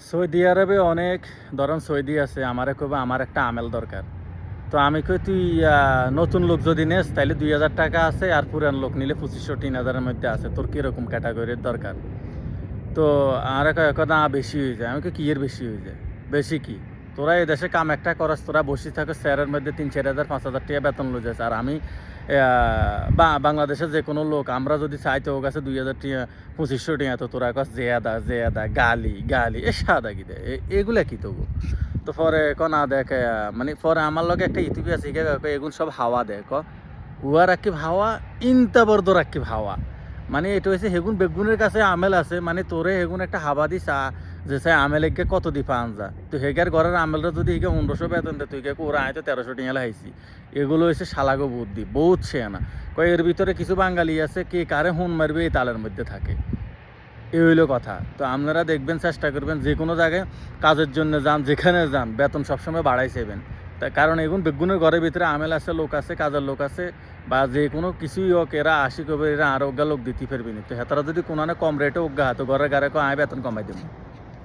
Saudi আরবে অনেক ধরেন সৌদি আছে আমারে কইবে আমার একটা আমেল দরকার। তো আমি কই তুই নতুন লোক যদি নেস তাইলে ২,০০০ টাকা আছে আর পুরান লোক নিলে ২৫০০-৩,০০০ এর মধ্যে আছে। তোর কিরকম ক্যাটাগরির দরকার? তো আমারে কয় না বেশি হয়ে যায়। আমি কই কি এর বেশি হয়ে যায়? বেশি কি? তোরা এই দেশে কাম একটা করস, তোরা বসে থাকস চেয়ারের মধ্যে ৩-৪ হাজার ৫,০০০ টাকা বেতন লই যাস। আর আমি বাংলাদেশের যে কোনো লোক আমরা যদি চাই তো ওর কাছে ২,০০০ টিয়া ২৫০০ টিয়া তো তোরা কস জেয়াদা গালি এ সাদা কি দে এগুলা কি তবু? তো পরে না দেখ মানে পরে আমার লগে একটা ইউটিউবে আছে এগুলো সব হাওয়া দেয় উহা রাখিব হাওয়া ইনতা বর্দ রাখিব হাওয়া। মানে এটা হচ্ছে হেগুন বেগুনের কাছে আমেল আছে মানে তোরে হেগুন একটা হাবা দি চা যে চাই আমেলেকে কত দি পান যা তো হেগার ঘরের আমেলরা যদি হিকে ১৫০০ বেতন দেয় তুই ওরা আয় তো ১৩০০ টিয়া হাইছি। এগুলো হচ্ছে শালাগো বুদ্ধি বহুত শেয়ানা। এর ভিতরে কিছু বাঙালি আছে কে কারে হুন মারবে এই তালের মধ্যে থাকে। এই হইলো কথা। তো আপনারা দেখবেন চেষ্টা করবেন যে কোনো জায়গায় কাজের জন্য যান যেখানে যান বেতন সবসময় বাড়াই চাইবেন। তার কারণ এগুন বেগুনের ঘরের ভিতরে আমেল আছে লোক আছে কাজের লোক আছে বা যে কোনো কিছুই হোক এরা আশি করবে এরা আরোগ্য লোক দিতে পারবি না। তো হেতারা যদি কোনো কম রেটে অজ্ঞা তো ঘরে গারে আয় বেতন কমাই দেবো।